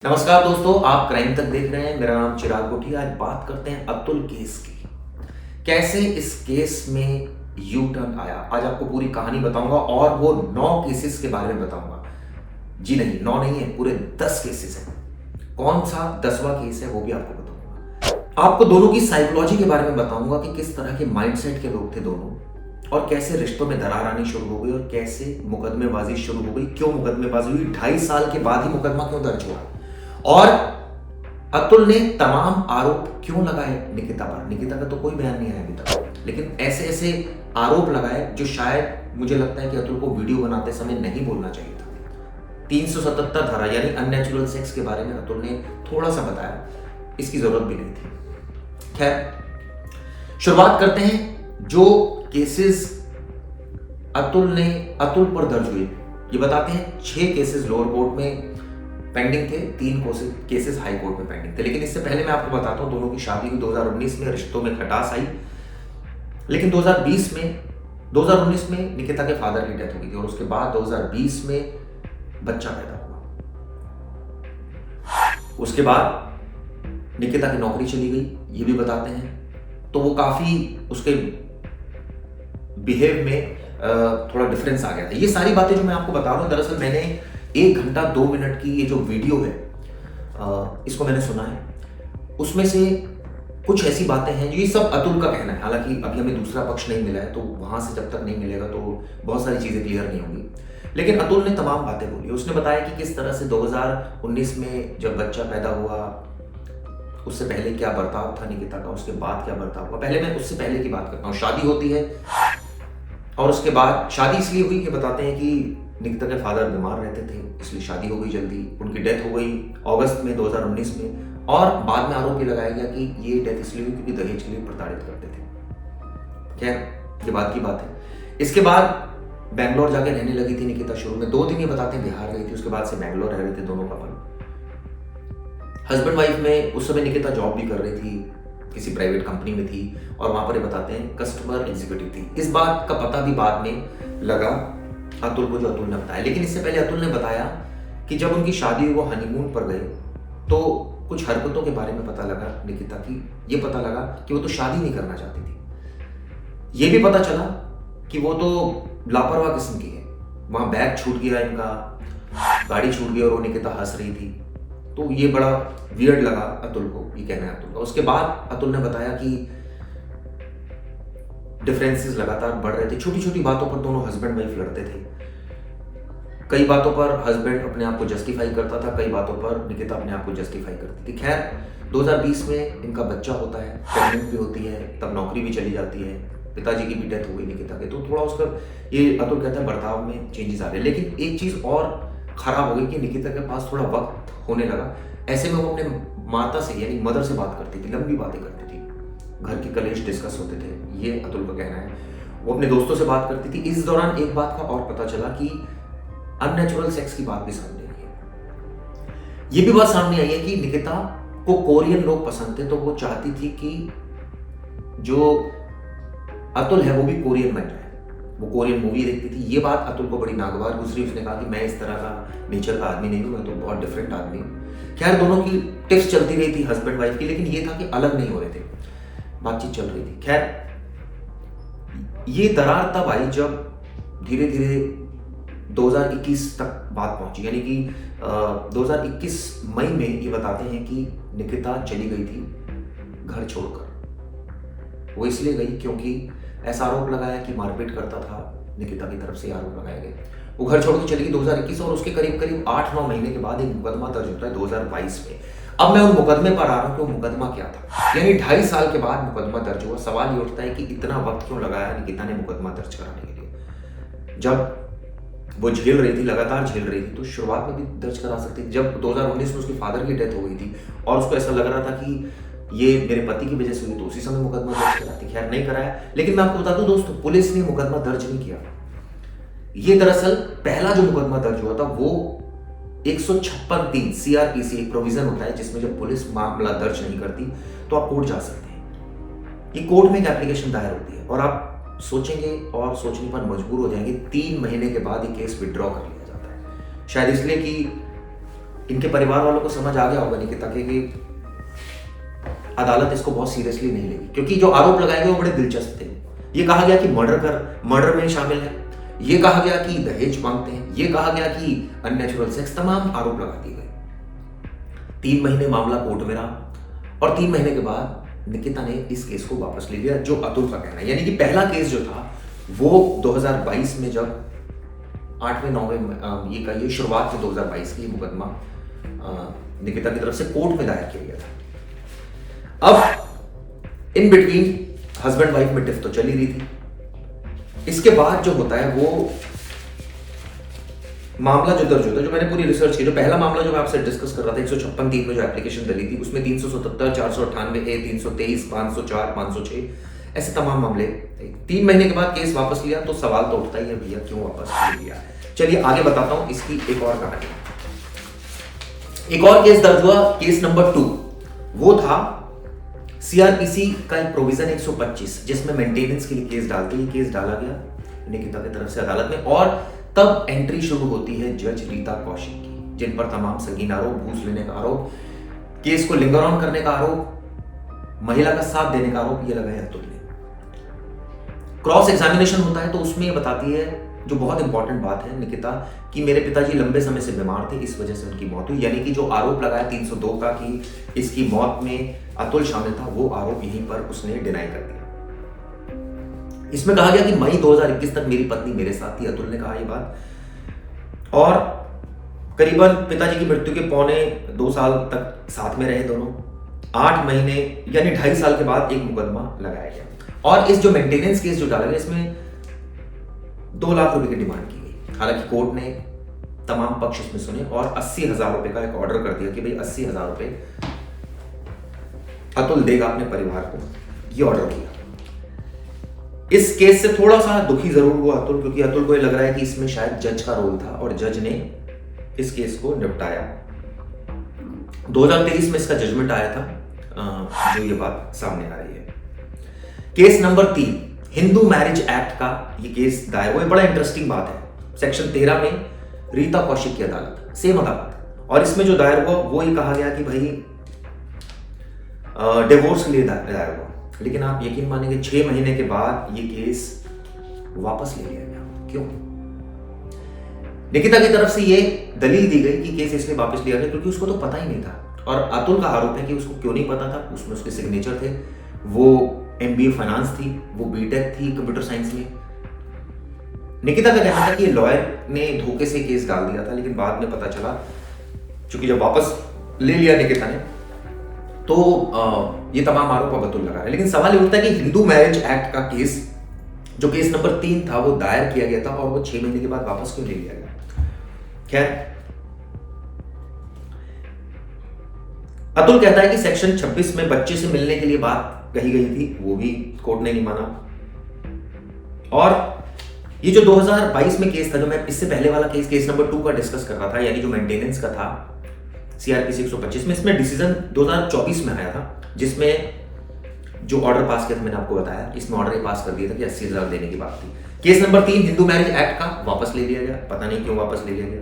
नमस्कार दोस्तों, आप क्राइम तक देख रहे हैं। मेरा नाम चिराग कोठी। आज बात करते हैं अतुल केस की। कैसे इस केस में यू टर्न आया, आज आपको पूरी कहानी बताऊंगा और वो 9 केसेस के बारे में बताऊंगा। जी नहीं, 9 नहीं है, पूरे 10 केसेस हैं। कौन सा 10वां केस है वो भी आपको बताऊंगा। आपको दोनों की साइकोलॉजी के बारे में बताऊंगा कि किस तरह के माइंडसेट के लोग थे दोनों, और कैसे रिश्तों में दरार आनी शुरू हो गई और कैसे मुकदमेबाजी शुरू हो गई। क्यों मुकदमेबाजी हुई, 2.5 साल के बाद ही मुकदमा क्यों दर्ज हुआ, और अतुल ने तमाम आरोप क्यों लगाए निकिता पर। निकिता का तो कोई बयान नहीं आया अभी तक, लेकिन ऐसे ऐसे आरोप लगाए जो शायद मुझे लगता है कि अतुल को वीडियो बनाते समय नहीं बोलना चाहिए था। 377 धारा यानी अननेचुरल सेक्स के बारे में अतुल ने थोड़ा सा बताया, इसकी जरूरत भी नहीं थी। खैर, शुरुआत करते हैं। जो केसेस अतुल पर दर्ज हुए ये बताते हैं। 6 केसेस लोअर कोर्ट में पेंडिंग थे, 3 केसेस हाई कोर्ट में पेंडिंग थे। लेकिन इससे पहले मैं आपको बताता हूं, दोनों की शादी हुई 2019 में, रिश्तों में खटास आई। लेकिन 2019 में निकिता के फादर की डेथ हो गई थी और उसके बाद 2020 में बच्चा पैदा हुआ। उसके बाद निकिता की नौकरी चली गई, ये भी बताते हैं। तो वो काफी उसके बिहेव में थोड़ा डिफरेंस आ गया था। ये सारी बातें जो मैं आपको बता रहा हूं, दरअसल मैंने 1 घंटा 2 मिनट की ये जो वीडियो है, इसको मैंने सुना है। उसमें से कुछ ऐसी बातें हैं, ये सब अतुल का कहना है। हालांकि अभी हमें दूसरा पक्ष नहीं मिला है, तो वहां से जब तक नहीं मिलेगा तो बहुत सारी चीजें क्लियर नहीं होंगी। लेकिन अतुल ने तमाम बातें बोली। उसने बताया कि किस तरह से 2019 में जब बच्चा पैदा हुआ, उससे पहले क्या बर्ताव था निकिता का, उसके बाद क्या बर्ताव हुआ। पहले मैं उससे पहले की बात करता हूँ। शादी होती है और उसके बाद शादी इसलिए हुई कि बताते हैं कि निकिता के फादर बीमार रहते थे, इसलिए शादी हो गई जल्दी। उनकी डेथ हो गई अगस्त में 2019 में, और बाद में आरोप ये लगाया गया कि ये डेथ इसलिए हुई क्योंकि दहेज के लिए प्रताड़ित करते थे। खैर, ये बात की बात है। इसके बाद बैंगलोर जाके रहने लगी थी निकिता। शुरू में 2 दिन ये बताते हैं बिहार गई थी, उसके बाद से बैंगलोर रह रहे थे दोनों कपल। हस्बैंड वाइफ में उस समय निकिता जॉब भी कर रही थी, किसी प्राइवेट कंपनी में थी, और वहां पर ये बताते हैं कस्टमर एग्जीक्यूटिव थी। इस बात का पता भी बाद में लगा अतुल को, जो अतुल ने बताया। लेकिन इससे पहले अतुल ने बताया कि जब उनकी शादी हुई, वो हनीमून पर गए, तो कुछ हरकतों के बारे में पता लगा निकिता की। ये पता लगा कि वो तो शादी नहीं करना चाहती थी। ये भी पता चला कि वो तो लापरवाह किस्म की है। वहां बैग छूट गया इनका, गाड़ी छूट गई और वो निकिता हंस रही थी। तो ये बड़ा वियर्ड लगा अतुल को, ये कहना है अतुल का। उसके बाद अतुल ने बताया कि डिफरेंसेस लगातार बढ़ रहे थे। छोटी छोटी बातों पर दोनों हस्बैंड वाइफ लड़ते थे। कई बातों पर हस्बैंड अपने आप को जस्टिफाई करता था, कई बातों पर निकिता अपने आप को जस्टिफाई करती थी। खैर, 2020 में इनका बच्चा होता है, प्रेगनेंट भी होती है, तब नौकरी भी चली जाती है। पिताजी की भी डेथ हो गई निकिता के, तो थोड़ा उसका, ये अतुल कहता है, बर्ताव में चेंजेस आ गए। लेकिन एक चीज और खराब हो गई कि निकिता के पास थोड़ा वक्त होने लगा। ऐसे में वो अपने माता से यानी मदर से बात करती थी, लंबी बातें करती थी, घर के कलेश डिस्कस होते थे, ये अतुल का कहना है। वो अपने दोस्तों से बात करती थी। इस दौरान एक बात का और पता चला कि अननेचुरल सेक्स की बात भी सामने आई है। ये भी बात सामने आई है कि निकिता को कोरियन लोग पसंद थे, तो वो चाहती थी कि जो अतुल है वो भी कोरियन बन जाए। वो कोरियन मूवी देखती थी। ये बात अतुल को बड़ी नागवार गुजरी। उसने कहा कि मैं इस तरह का नेचर का आदमी नहीं हूं, मैं तो बहुत डिफरेंट आदमी हूं। खैर, दोनों की टिप्स चलती रही थी हस्बैंड वाइफ की, लेकिन ये था कि अलग नहीं हो रहे थे, बातचीत चल रही थी। खैर, ये दरार तब आई जब धीरे धीरे 2021 तक बात पहुंची। यानी कि 2021 मई में ये बताते हैं कि निकिता चली गई थी घर छोड़कर। वो इसलिए गई क्योंकि ऐसा आरोप लगाया कि मारपीट करता था, निकिता की तरफ से आरोप लगाए गए। वो घर छोड़ के चली गई 2021, और उसके करीब करीब 8-9 महीने के बाद एक मुकदमा दर्ज होता है 2022 में। अब मैं उन मुकदमे पर आ रहा हूं कि वो मुकदमा क्या था। यानी 2.5 साल के बाद मुकदमा दर्ज हुआ। सवाल ये उठता है कि इतना वक्त क्यों लगाया निकिता ने मुकदमा दर्ज कराने के लिए। जब वो झेल रही थी, लगातार झेल रही थी, तो शुरुआत में भी दर्ज करा सकती थी। जब 2019 में उसके फादर की डेथ हो गई थी और उसको ऐसा लग रहा था कि ये मेरे पति की वजह से हुई, तो उसी समय मुकदमा दर्ज कराती। खैर, नहीं कराया। लेकिन मैं आपको बता दूं दोस्तों, पुलिस ने मुकदमा दर्ज नहीं किया। ये दरअसल पहला जो मुकदमा दर्ज हुआ था वो 156(3) सीआरपीसी एक प्रोविजन होता है, जिसमें जब पुलिस मामला दर्ज नहीं करती तो आप कोर्ट जा सकते हैं। ये कोर्ट में एक एप्लीकेशन दायर होती है, और आप सोचेंगे और सोचने पर मजबूर हो जाएंगे, 3 महीने के बाद ये केस विड्रॉ कर लिया जाता है। शायद इसलिए कि इनके परिवार वालों को समझ आ गया होगा निकिता के कि अदालत इसको बहुत सीरियसली नहीं लेगी, क्योंकि जो आरोप लगाए गए वो बड़े दिलचस्प थे। ये कहा गया कि मर्डर में शामिल है, ये कहा गया कि दहेज मांगते हैं, ये कहा गया कि अननेचुरल सेक्स, तमाम आरोप लगा दिए गए। 3 महीने मामला कोर्ट में रहा और 3 महीने के बाद निकिता ने इस केस को वापस ले लिया, जो अतुल का कहना है। यानी कि पहला केस जो था वो 2022 में, जब 8वें 9वें ये शुरुआत में 2022 की मुकदमा निकिता की तरफ से कोर्ट में दायर किया गया था। अब इन बिटवीन हस्बैंड वाइफ में टिफ तो चली रही थी। इसके बाद जो होता है वो मामला जो दर्ज होता है, जो मैंने पूरी रिसर्च की, जो पहला मामला जो मैं आपसे डिस्कस कर रहा था 156(3) में जो एप्लीकेशन डली थी, उसमें 377, 498A, 323, 504, 506 ऐसे तमाम मामले। 3 महीने के बाद केस वापस लिया तो सवाल तो उठता ही है, भैया क्यों वापस लिया। चलिए आगे बताता हूं इसकी एक और कहानी। एक और केस दर्ज हुआ, केस नंबर 2। वो था सीआरपीसी का एक प्रोविजन 125, जिसमें मेंटेनेंस के लिए केस डालते ही केस डाला गया निकिता की तरफ से अदालत में। और तब एंट्री शुरू होती है जज रीता कौशिक की, जिन पर तमाम संगीन आरोप, घूस लेने का आरोप, केस को लिंगर ऑन करने का आरोप, महिला का साथ देने का आरोप ये लगाया अतुल ने। क्रॉस एग्जामिनेशन होता है तो उसमें ये बताती है, जो बहुत इंपॉर्टेंट बात है निकिता, कि मेरे पिताजी लंबे समय से बीमार थे, इस वजह से उनकी मौत हुई। यानी कि जो आरोप लगाया 302 का कि इसकी मौत में अतुल शामिल था, वो आरोप यहीं पर उसने डिनाई कर दिया। इसमें कहा गया कि मई 2021 तक मेरी पत्नी मेरे साथ थी, अतुल ने कहा ये बात, और करीबन पिताजी की मृत्यु के पौने 2 साल तक साथ में रहे दोनों। 8 महीने यानी 2.5 साल के बाद एक मुकदमा लगाया गया। और इस जो मेंटेनेंस केस जो डाला गया, इसमें 2 लाख रुपए की डिमांड की गई। हालांकि कोर्ट ने तमाम पक्ष इसमें सुने और 80,000 रुपए का एक ऑर्डर कर दिया कि भाई 80,000 रुपए अतुल देगा अपने परिवार को, ये ऑर्डर किया। इस केस से थोड़ा सा दुखी जरूर हुआ अतुल, क्योंकि अतुल को ये लग रहा है कि इसमें शायद जज का रोल था और जज ने इस केस को निपटाया। 2023 में इसका जजमेंट आया था, जो ये बात सामने आ रही है। Case number 3, Hindu marriage act का ये केस दायर हुआ। बड़ा इंटरेस्टिंग बात है, सेक्शन 13 में रीता कौशिक की अदालत, सेम अदालत, और इसमें जो दायर हुआ वो ये कहा गया कि भाई डिवोर्स के लिए दायर हुआ। लेकिन आप यकीन मानेंगे 6 महीने के बाद ये केस वापस ले लिया गया। क्यों? निकिता की तरफ से ये दलील दी गई कि केस इसलिए वापस लिया गया क्योंकि उसको तो पता ही नहीं था। और अतुल का आरोप है कि उसको क्यों नहीं पता था, उसमें उसके सिग्नेचर थे, वो MBA फाइनेंस थी, वो बीटेक थी कंप्यूटर साइंस में। निकिता का कहना था कि लॉयर ने धोखे से केस डाल दिया था, लेकिन बाद में पता चला, क्योंकि जब वापस ले लिया निकिता ने, तो ये तमाम आरोप अब अतुल लगा रहा है। लेकिन सवाल ये उठता है कि हिंदू मैरिज एक्ट का केस, जो केस नंबर 3 था, वो दायर किया गया था और वो 6 महीने के बाद वापस क्यों ले लिया गया? खैर, अतुल कहता है कि सेक्शन 26 में बच्चे से मिलने के लिए बात कही गई थी, वो भी कोर्ट ने नहीं माना। और ये जो 2022 में केस था, जो मैं इससे पहले वाला केस नंबर 2 का डिस्कस कर रहा था, यानी जो मेंटेनेंस का था सीआरपीसी 125 में, इसमें डिसीजन 2024 में आया था, जिसमें जो ऑर्डर पास किया था मैंने आपको बताया, इसमें ऑर्डर ये पास कर दिया था कि 80,000 देने की बात थी। Case number 3 Hindu marriage act का वापस ले लिया गया, पता नहीं क्यों वापस ले लिया गया।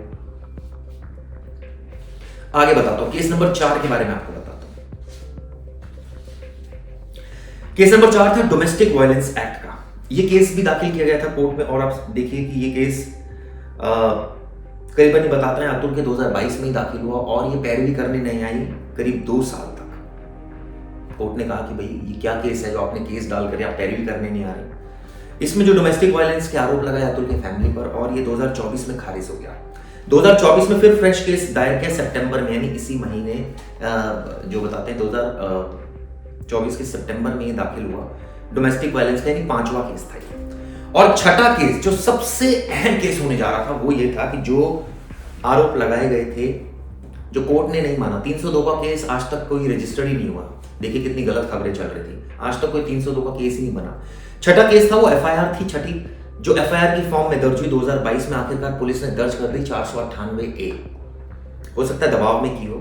आगे बताता हूं, केस नंबर 4 के बारे में आपको बताता हूं। केस नंबर 4 था डोमेस्टिक वायलेंस एक्ट का। ये केस भी दाखिल किया गया था कोर्ट में, और आप देखिए कि ये केस करीबन ये बताते हैं अतुल के 2022 में ही दाखिल हुआ और ये पैरवी करने नहीं आई करीब 2 साल तक। कोर्ट ने कहा कि भाई ये क्या केस है जो आपने केस डाल कर आप पैरवी करने नहीं आ रहे। इसमें जो डोमेस्टिक वायलेंस के आरोप लगाए अतुल के फैमिली पर, और ये 2024 में खारिज हो गया। 2024 में फिर फ्रेश केस दायर किया सितंबर में, यानी इसी महीने, जो बताते हैं 2024 के सितंबर में ये दाखिल हुआ डोमेस्टिक वायलेंस का, यानी 5वां केस था। और छठा केस जो सबसे अहम केस होने जा रहा था वो ये था कि जो आरोप लगाए गए थे, जो कोर्ट ने नहीं माना। 302 का केस आज तक कोई रजिस्टर्ड ही नहीं हुआ। देखिए कितनी गलत खबरें चल रही थी, आज तक कोई 302 का केस ही नहीं बना। छठा केस था वो FIR थी, छठी, जो FIR की फॉर्म में दर्ज हुई 2022 में। आखिरकार पुलिस ने दर्ज कर दी 498A। हो सकता है दबाव में की हो।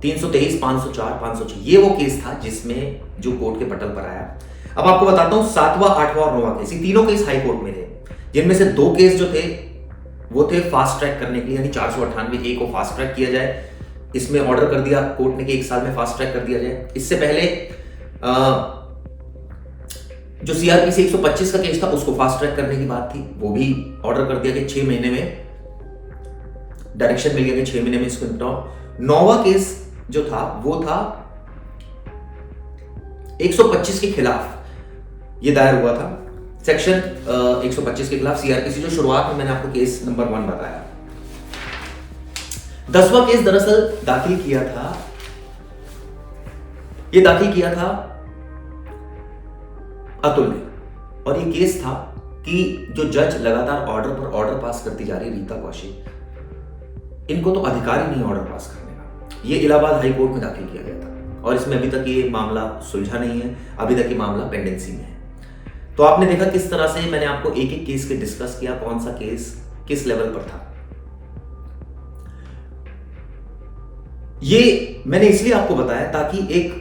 323, 504, 506 ये वो केस था जिसमें जो कोर्ट के पटल पर आया। अब आपको बताता हूं 7वां, 8वां और 9वां केस, ये तीनों केस हाई कोर्ट में थे, जिनमें से 2 केस जो थे वो थे फास्ट ट्रैक करने के लिए, यानी 498A को फास्ट ट्रैक किया जाए। इसमें ऑर्डर कर दिया कोर्ट ने कि 1 साल में फास्ट ट्रैक कर दिया जाए। इससे पहले जो सीआरपीसी 125 का केस था उसको फास्ट ट्रैक करने की बात थी, वो भी ऑर्डर कर दिया कि 6 महीने में, डायरेक्शन मिल गया कि 6 महीने में इसको निपटाओ। 9वां केस जो था वो था 125 के खिलाफ ये दायर हुआ था, सेक्शन 125 के खिलाफ सीआरपीसी, जो शुरुआत में मैंने आपको केस नंबर 1 बताया। 10वां केस दरअसल दाखिल किया था, ये दाखिल किया था अतुल ने, और ये केस था कि जो जज लगातार ऑर्डर पर ऑर्डर पास करती जा रही रीता कौशिक, इनको तो अधिकार ही नहीं ऑर्डर पास करने का। ये इलाहाबाद हाई कोर्ट में दाखिल किया गया था और इसमें अभी तक ये मामला सुलझा नहीं है, अभी तक ये मामला पेंडेंसी में है। तो आपने देखा किस तरह से मैंने आपको एक एक केस के डिस्कस किया, कौन सा केस किस लेवल पर था। ये मैंने इसलिए आपको बताया ताकि एक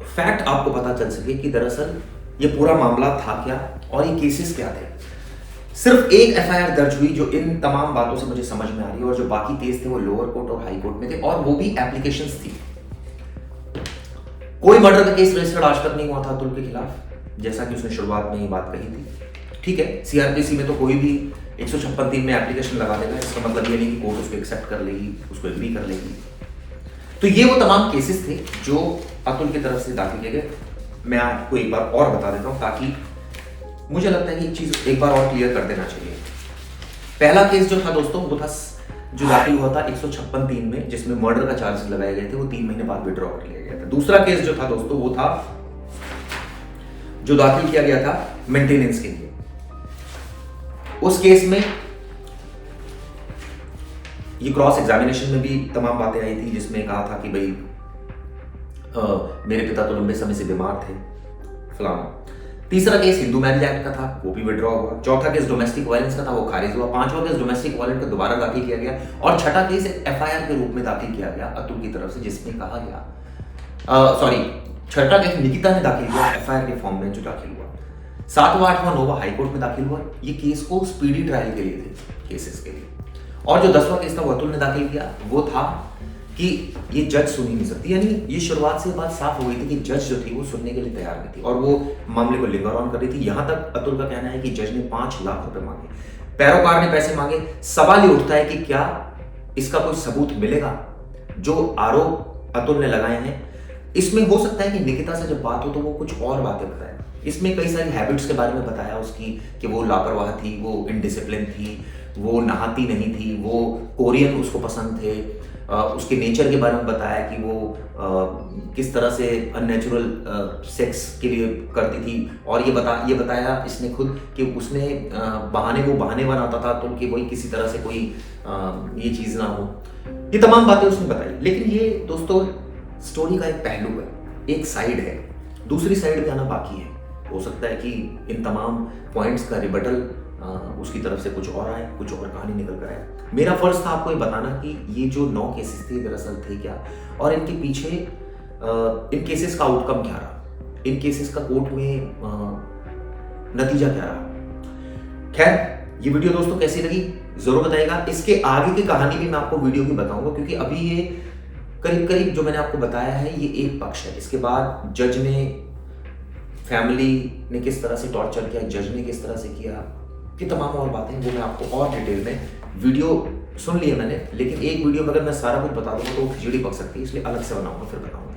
फैक्ट आपको पता चल सके कि दरअसल ये पूरा मामला था क्या और ये केसेस क्या थे। सिर्फ एक एफआईआर दर्ज हुई जो इन तमाम बातों से मुझे समझ में आ रही है, और जो बाकी केस थे वो लोअर कोर्ट और हाई कोर्ट में थे, और वो भी एप्लीकेशंस थी। कोई मर्डर का केस रजिस्टर्ड आज तक नहीं हुआ था अतुल के खिलाफ, जैसा कि उसने शुरुआत में ही बात कही थी। ठीक है, सीआरपीसी में तो कोई भी 156(3) में एप्लीकेशन लगा देगा, इसका मतलब ये नहीं कि कोर्ट उसको एक्सेप्ट कर लेगी, उसको एग्री कर लेगी। तो ये वो तमाम केसेस थे जो अतुल की तरफ से दाखिल किए गए। मैं आपको एक बार और बता देता हूं ताकि मुझे लगता है कि एक चीज एक बार और क्लियर कर देना चाहिए। पहला केस जो था दोस्तों वो था जो दाखिल हुआ था 156(3) में, जिसमें मर्डर का चार्जेस लगाए गए थे, वो 3 महीने बाद विड्रॉ कर लिया गया था। दूसरा केस जो था दोस्तों वो था जो दाखिल किया गया था मेंटेनेंस के लिए। उस केस में ये क्रॉस एग्जामिनेशन में भी तमाम बातें आई थी, जिसमें कहा था कि भाई मेरे पिता तो लंबे समय से बीमार थे, फलाना। तीसरा केस हिंदू मैरिज एक्ट का था, वो भी विड्रॉ हुआ। चौथा केस डोमेस्टिक वायलेंस का था, वो खारिज हुआ। 5वां केस डोमेस्टिक वायलेंस का दोबारा दाखिल किया गया, और छठा केस एफआईआर के रूप में दाखिल किया गया अतुल की तरफ से, जिसमें कहा गया छठा केस निकिता ने दाखिल किया एफआईआर के फॉर्म में जो दाखिल हुआ। 7वां 8वां 9वां हाई कोर्ट में दाखिल हुआ। ये केस को स्पीडी ट्रायल के लिए थे, केसेस के लिए। और जो 10वां केस था वो अतुल ने दाखिल किया, वो था कि ये जज सुन ही नहीं सकती, यानी ये शुरुआत से बात साफ हो गई थी कि जज जो थी वो सुनने के लिए तैयार नहीं थी, और वो मामले को लिंगर ऑन कर रही थी। यहां तक अतुल का कहना है कि जज ने 5 लाख रुपए मांगे, पैरोकार ने पैसे मांगे। सवाल ये उठता है कि क्या इसका कोई सबूत मिलेगा? जो आरोप अतुल ने लगाए हैं, इसमें हो सकता है कि निकिता से जब बात हो तो वो कुछ और बातें बताए। इसमें कई सारी हैबिट्स के बारे में बताया उसकी, कि वो लापरवाह थी, वो इनडिसिप्लिन थी, वो नहाती नहीं थी, वो कोरियन उसको पसंद थे। उसके नेचर के बारे में बताया कि वो किस तरह से अननेचुरल सेक्स के लिए करती थी, और ये बताया इसने खुद कि उसने बहाने बनाता था तो कि वही किसी तरह से कोई ये चीज़ ना हो। ये तमाम बातें उसने बताई। लेकिन ये दोस्तों स्टोरी का एक पहलू है, एक साइड है, दूसरी साइड भी आना बाकी है। हो सकता है कि इन तमाम पॉइंट्स का रिबटल उसकी तरफ से कुछ और आए, कुछ और कहानी निकल कर आए। मेरा फर्ज था आपको ये बताना कि ये जो 9 केसेस थे दरअसल थे क्या, और इनके पीछे इन केसेस का आउटकम क्या रहा, इन केसेस का कोर्ट में नतीजा क्या रहा। खैर, ये वीडियो दोस्तों कैसी लगी जरूर बताइएगा। इसके आगे की कहानी भी मैं आपको वीडियो में बताऊंगा, क्योंकि अभी ये करीब जो मैंने आपको बताया है ये एक पक्ष है। इसके बाद जज ने, फैमिली ने किस तरह से टॉर्चर किया, जज ने किस तरह से किया, ये तमाम और बातें वो मैं आपको और डिटेल में, वीडियो सुन लिया मैंने, लेकिन एक वीडियो में अगर मैं सारा कुछ बता दूंगा तो वो खिचड़ी पक सकती है, इसलिए अलग से बनाऊंगा, फिर बताऊंगा।